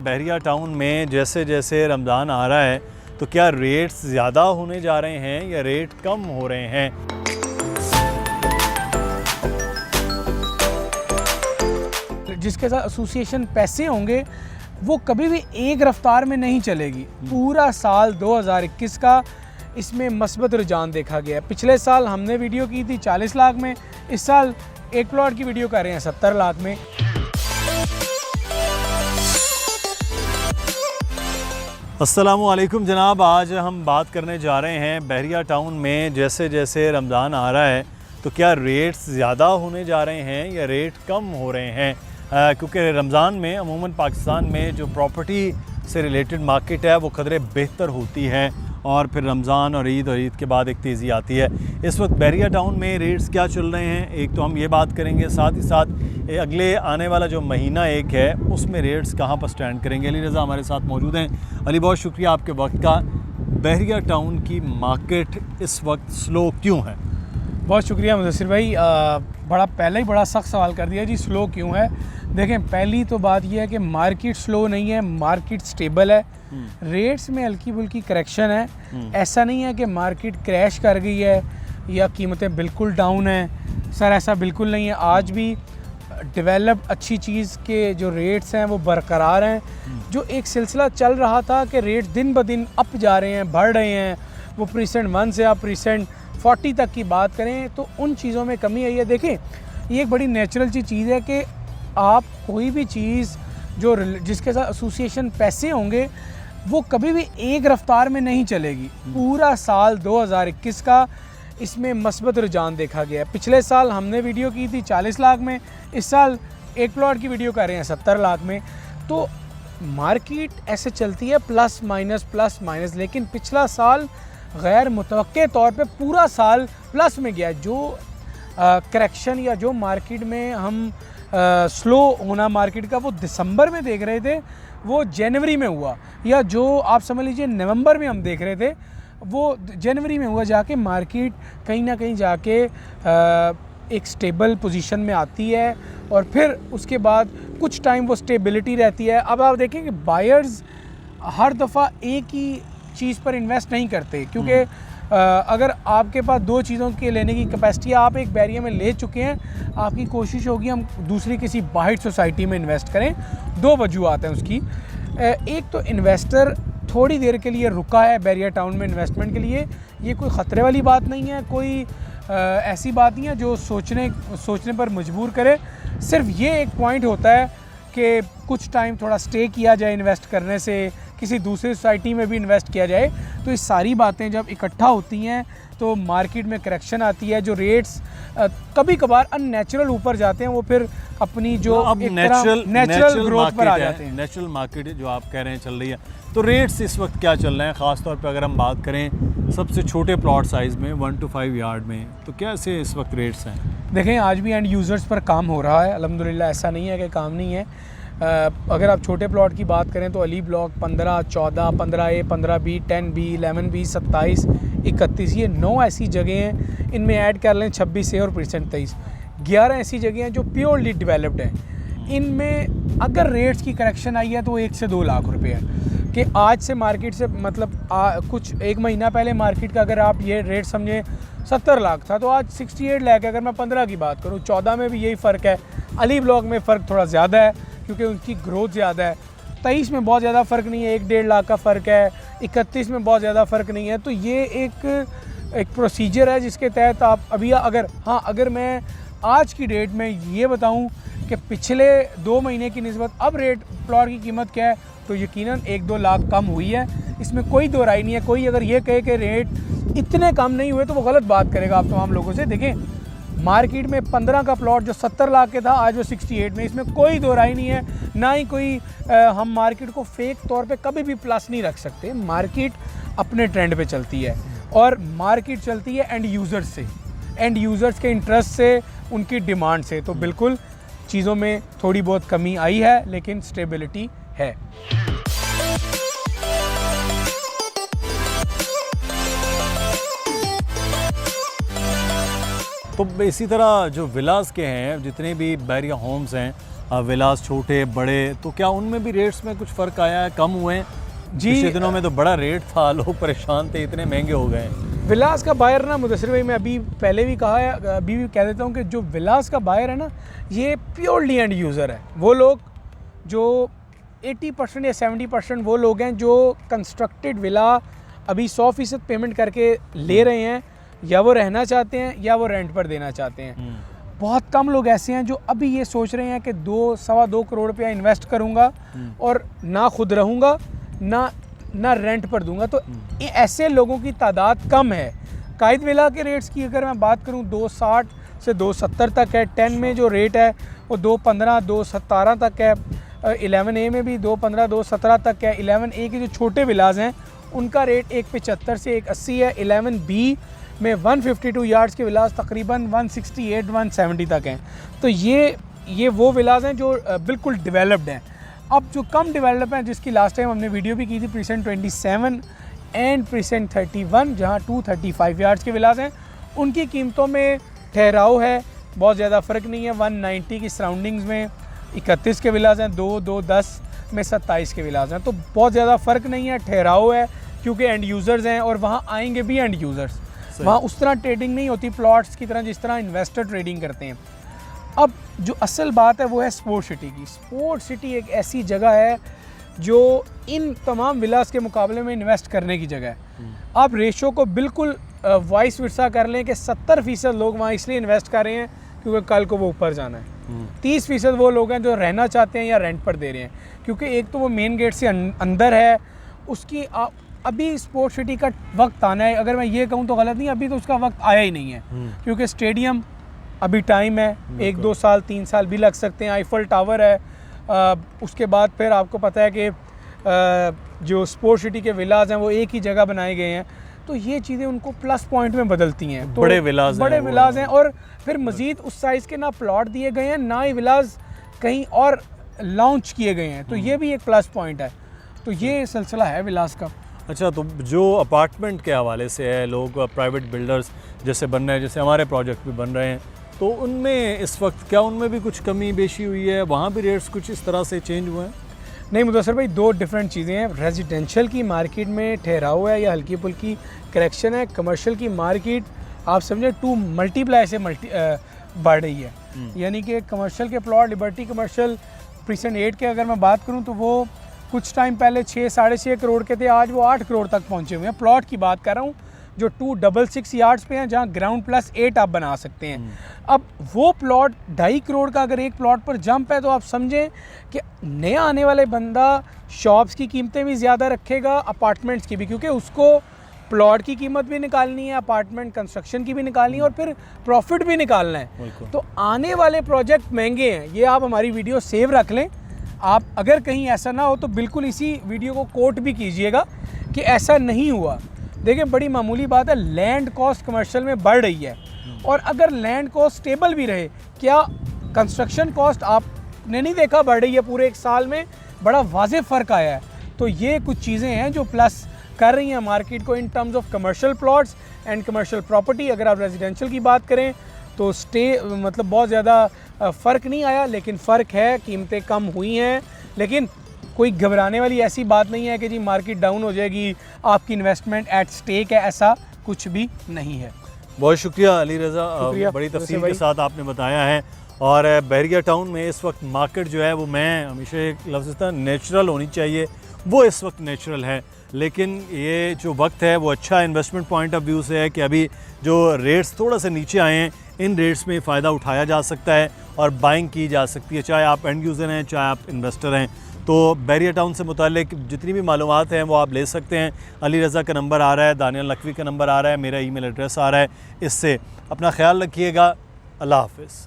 बहरिया town में जैसे जैसे रमज़ान आ रहा है तो क्या रेट्स ज़्यादा होने जा रहे हैं या रेट कम हो रहे हैं? जिसके साथ एसोसिएशन पैसे होंगे वो कभी भी एक रफ्तार में नहीं चलेगी। पूरा साल 2021 का इसमें मस्बत रुझान देखा गया है। पिछले साल हमने वीडियो की थी 40 लाख में, इस साल एक प्लॉट की वीडियो कर रहे हैं 70 लाख में। अस्सलामुअलैकुम जनाब, आज हम बात करने जा रहे हैं बहरिया टाउन में जैसे जैसे रमज़ान आ रहा है तो क्या रेट्स ज़्यादा होने जा रहे हैं या रेट कम हो रहे हैं? क्योंकि रमज़ान में अमूमन पाकिस्तान में जो प्रॉपर्टी से रिलेटेड मार्केट है वो कदरे बेहतर होती है और फिर रमज़ान और ईद के बाद एक तेज़ी आती है। इस वक्त बहरिया टाउन में रेट्स क्या चल रहे हैं एक तो हम ये बात करेंगे, साथ ही साथ अगले आने वाला जो महीना एक है उसमें रेट्स कहाँ पर स्टैंड करेंगे। अली रज़ा हमारे साथ मौजूद हैं। अली, बहुत शुक्रिया आपके वक्त का। बहरिया टाउन की मार्केट इस वक्त स्लो क्यों है? बहुत शुक्रिया मुदस्सिर भाई, पहले ही बड़ा सख्त सवाल कर दिया जी, स्लो क्यों है। देखें, पहली तो बात यह है कि मार्केट स्लो नहीं है, मार्केट स्टेबल है। रेट्स में हल्की फुल्की करेक्शन है, ऐसा नहीं है कि मार्केट क्रैश कर गई है या कीमतें बिल्कुल डाउन हैं। सर ऐसा बिल्कुल नहीं है, आज भी डेवलप अच्छी चीज़ के जो रेट्स हैं वो बरकरार हैं। जो एक सिलसिला चल रहा था कि रेट्स दिन ब दिन अप जा रहे हैं, बढ़ रहे हैं, वो % 1 से आप %40 तक की बात करें तो उन चीज़ों में कमी आई है। देखें, ये एक बड़ी नेचुरल सी चीज़ है कि आप कोई भी चीज़ जो जिसके साथ एसोसिएशन पैसे होंगे वो कभी भी एक रफ्तार में नहीं चलेगी। पूरा साल 2021 का इसमें मस्बत रुझान देखा गया है। पिछले साल हमने वीडियो की थी 40 लाख में, इस साल एक प्लॉट की वीडियो कर रहे हैं 70 लाख में। तो मार्केट ऐसे चलती है प्लस माइनस, लेकिन पिछला साल गैर मुतवक्के तौर पे पूरा साल प्लस में गया। जो करेक्शन या जो मार्केट में हम स्लो होना मार्केट का वो दिसंबर में देख रहे थे वो जनवरी में हुआ, या जो आप समझ लीजिए नवंबर में हम देख रहे थे वो जनवरी में हुआ। जाके मार्केट कहीं ना कहीं जाके एक स्टेबल पोजीशन में आती है और फिर उसके बाद कुछ टाइम वो स्टेबिलिटी रहती है। अब आप देखें कि बायर्स हर दफ़ा एक ही चीज़ पर इन्वेस्ट नहीं करते, क्योंकि अगर आपके पास दो चीज़ों के लेने की कैपेसिटी आप एक बैरिया में ले चुके हैं, आपकी कोशिश होगी हम दूसरी किसी बाहर सोसाइटी में इन्वेस्ट करें। दो वजूहत हैं उसकी। एक तो इन्वेस्टर थोड़ी देर के लिए रुका है बैरिया टाउन में इन्वेस्टमेंट के लिए, ये कोई ख़तरे वाली बात नहीं है, कोई ऐसी बात नहीं है जो सोचने पर मजबूर करे। सिर्फ ये एक पॉइंट होता है कि कुछ टाइम थोड़ा स्टे किया जाए इन्वेस्ट करने से, किसी दूसरी सोसाइटी में भी इन्वेस्ट किया जाए। तो ये सारी बातें जब इकट्ठा होती हैं तो मार्केट में करेक्शन आती है। जो रेट्स कभी कभार अननेचुरल ऊपर जाते हैं वो फिर अपनी जो अब नेचुरल ग्रोथ पर आ जाते हैं। नेचुरल मार्केट जो आप कह रहे हैं चल रही है, तो रेट्स इस वक्त क्या चल रहे हैं? ख़ास तौर पे अगर हम बात करें सबसे छोटे प्लॉट साइज़ में 1 to 5 यार्ड में, तो क्या ऐसे इस वक्त रेट्स हैं? देखें, आज भी एंड यूज़र्स पर काम हो रहा है अल्हम्दुलिल्लाह, ऐसा नहीं है कि काम नहीं है। अगर आप छोटे प्लॉट की बात करें तो Ali block 15, 14, 15A, 15B, 10B, 11B, 27, 31, ये 9 ऐसी जगह हैं। इनमें ऐड कर लें 26A और %23, 11 ऐसी जगह हैं जो प्योरली डेवलप्ड हैं। इनमें अगर रेट्स की करेक्शन आई है तो 1 से 2 लाख रुपए है कि आज से मार्केट से मतलब कुछ एक महीना पहले मार्केट का अगर आप ये रेट समझें 70 लाख था तो आज 68 लाख है। अगर मैं 15 की बात करूँ, 14 में भी यही फ़र्क है। अली ब्लॉक में फ़र्क थोड़ा ज़्यादा है क्योंकि उनकी ग्रोथ ज़्यादा है। 23 में बहुत ज़्यादा फ़र्क नहीं है, 1-1.5 लाख का फ़र्क है। 31 में बहुत ज़्यादा फ़र्क नहीं है। तो ये एक प्रोसीजर है जिसके तहत आप अभी अगर मैं आज की डेट में ये बताऊं कि पिछले 2 महीने की निस्बत अब प्लॉट की कीमत क्या है तो यकीनन 1-2 लाख कम हुई है, इसमें कोई दो राय नहीं है। कोई अगर ये कहे कि रेट इतने कम नहीं हुए तो वो गलत बात करेगा आप तमाम लोगों से। देखें, मार्केट में 15 का प्लॉट जो 70 लाख के था आज वो 68 में, इसमें कोई दो राय नहीं है। ना ही कोई हम मार्केट को फेक तौर पे कभी भी प्लस नहीं रख सकते। मार्केट अपने ट्रेंड पे चलती है और मार्केट चलती है एंड यूज़र्स से, एंड यूज़र्स के इंटरेस्ट से, उनकी डिमांड से। तो बिल्कुल चीज़ों में थोड़ी बहुत कमी आई है लेकिन स्टेबिलिटी है। तो इसी तरह जो विलास के हैं, जितने भी बहरिया होम्स हैं, विलास छोटे बड़े, तो क्या उनमें भी रेट्स में कुछ फ़र्क आया है, कम हुए हैं? जी, पिछले दिनों में तो बड़ा रेट था, लोग परेशान थे, इतने महंगे हो गए हैं। विलास का बायर ना मुदस्सिर भाई, मैं अभी पहले भी कहा है, अभी भी कह देता हूँ कि जो विलास का बायर है ना, ये प्योरली एंड यूज़र है। वो लोग जो 80% या 70% वो लोग हैं जो कंस्ट्रक्टेड विला अभी 100% पेमेंट करके ले रहे हैं, या वो रहना चाहते हैं या वो रेंट पर देना चाहते हैं। बहुत कम लोग ऐसे हैं जो अभी ये सोच रहे हैं कि 2-2.25 करोड़ रुपया इन्वेस्ट करूँगा और ना खुद रहूँगा ना रेंट पर दूंगा। तो ऐसे लोगों की तादाद कम है। कायद विला के रेट्स की अगर मैं बात करूं, 260 से 270 तक है। 10 में जो रेट है वो 215 217 तक है। 11A में भी 215 217 तक है। 11A के जो छोटे विलाज हैं उनका रेट 175 से 180 है। 11B में 152 यार्ड्स के विलास तकरीबन 168 170 तक हैं। तो ये वो विलास हैं जो बिल्कुल डेवलप्ड हैं। अब जो कम डेवलप हैं, जिसकी लास्ट टाइम हमने वीडियो भी की थी, प्रीसेंट 27 एंड प्रीसेंट 31, जहां 235 यार्ड्स के विलास हैं, उनकी कीमतों में ठहराव है, बहुत ज़्यादा फ़र्क नहीं है। 190 की सराउंडिंग्स में 31 के विलास हैं, 210 में 27 के विलास हैं। तो बहुत ज़्यादा फ़र्क नहीं है, ठहराव है, क्योंकि एंड यूज़र्स हैं और वहाँ आएंगे भी एंड यूज़र्स। वहाँ उस तरह ट्रेडिंग नहीं होती प्लॉट्स की तरह जिस तरह इन्वेस्टर ट्रेडिंग करते हैं। अब जो असल बात है वो है स्पोर्ट सिटी की। स्पोर्ट सिटी एक ऐसी जगह है जो इन तमाम विलास के मुकाबले में इन्वेस्ट करने की जगह है। आप रेशो को बिल्कुल वाइस वर्सा कर लें कि 70% लोग वहाँ इसलिए इन्वेस्ट कर रहे हैं क्योंकि कल को वो ऊपर जाना है। 30% वो लोग हैं जो रहना चाहते हैं या रेंट पर दे रहे हैं, क्योंकि एक तो वो मेन गेट से अंदर है, उसकी अभी स्पोर्ट सिटी का वक्त आना है। अगर मैं ये कहूँ तो गलत नहीं, अभी तो उसका वक्त आया ही नहीं है, क्योंकि स्टेडियम अभी टाइम है, 1-2 साल 3 साल भी लग सकते हैं। आईफल टावर है, उसके बाद फिर आपको पता है कि जो स्पोर्ट सिटी के विलाज हैं वो एक ही जगह बनाए गए हैं। तो ये चीज़ें उनको प्लस पॉइंट में बदलती हैं। तो बड़े विलाज हैं और फिर मज़ीद उस साइज़ के ना प्लॉट दिए गए हैं, ना ही विलाज कहीं और लॉन्च किए गए हैं। तो ये भी एक प्लस पॉइंट है। तो ये सिलसिला है विलास का। अच्छा, तो जो अपार्टमेंट के हवाले से है, लोग प्राइवेट बिल्डर्स जैसे बन रहे हैं, जैसे हमारे प्रोजेक्ट भी बन रहे हैं, तो उनमें इस वक्त क्या उनमें भी कुछ कमी बेशी हुई है? वहाँ भी रेट्स कुछ इस तरह से चेंज हुए हैं? नहीं मुदस्सिर भाई, 2 डिफरेंट चीज़ें हैं। रेजिडेंशियल की मार्केट में ठहराव है या हल्की फुल्की करेक्शन है। कमर्शियल की मार्केट आप समझे 2 मल्टीप्लाई से बढ़ रही है। यानी कि कमर्शियल के प्लॉट, लिबर्टी कमर्शियल प्रीसेंट 8 के अगर मैं बात करूँ तो वो कुछ टाइम पहले 6-6.5 करोड़ के थे, आज वो 8 करोड़ तक पहुँचे हुए हैं। प्लॉट की बात कर रहा हूँ जो 266 यार्ड्स पे हैं, जहाँ ग्राउंड प्लस 8 आप बना सकते हैं। अब वो प्लॉट 2.5 करोड़ का अगर एक प्लॉट पर जंप है, तो आप समझें कि नया आने वाले बंदा शॉप्स की कीमतें भी ज़्यादा रखेगा, अपार्टमेंट्स की भी, क्योंकि उसको प्लॉट की कीमत भी निकालनी है, अपार्टमेंट कंस्ट्रक्शन की भी निकालनी है और फिर प्रॉफिट भी निकालना है। तो आने वाले प्रोजेक्ट महंगे हैं, ये आप हमारी वीडियो सेव रख लें। आप अगर कहीं ऐसा ना हो तो बिल्कुल इसी वीडियो को कोट भी कीजिएगा कि ऐसा नहीं हुआ। देखिए, बड़ी मामूली बात है, लैंड कॉस्ट कमर्शियल में बढ़ रही है, और अगर लैंड कॉस्ट स्टेबल भी रहे, क्या कंस्ट्रक्शन कॉस्ट आपने नहीं देखा बढ़ रही है? पूरे 1 साल में बड़ा वाज़ेह फ़र्क आया है। तो ये कुछ चीज़ें हैं जो प्लस कर रही हैं मार्केट को in terms of commercial plots and commercial property. अगर आप रेजिडेंशियल की बात करें तो मतलब बहुत ज़्यादा फ़र्क नहीं आया, लेकिन फ़र्क है, कीमतें कम हुई हैं। लेकिन कोई घबराने वाली ऐसी बात नहीं है कि जी मार्केट डाउन हो जाएगी, आपकी इन्वेस्टमेंट एट स्टेक है, ऐसा कुछ भी नहीं है। बहुत शुक्रिया अली रज़ा, बड़ी तफसील के साथ आपने बताया है। और बहरिया टाउन में इस वक्त मार्केट जो है वो, मैं हमेशा एक लफ्ज़ था, नेचुरल होनी चाहिए, वो इस वक्त नेचुरल है। लेकिन ये जो वक्त है वो अच्छा इन्वेस्टमेंट पॉइंट ऑफ व्यू से है कि अभी जो रेट्स थोड़ा सा नीचे आए हैं, इन रेट्स में फ़ायदा उठाया जा सकता है और बाइंग की जा सकती है, चाहे आप एंड यूज़र हैं चाहे आप इन्वेस्टर हैं। तो बहरिया टाउन से मुताल्लिक जितनी भी मालूमात हैं वो आप ले सकते हैं। अली रज़ा का नंबर आ रहा है, दानियल नकवी का नंबर आ रहा है, मेरा ईमेल एड्रेस आ रहा है। इससे अपना ख्याल रखिएगा। अल्लाह हाफ़िज़।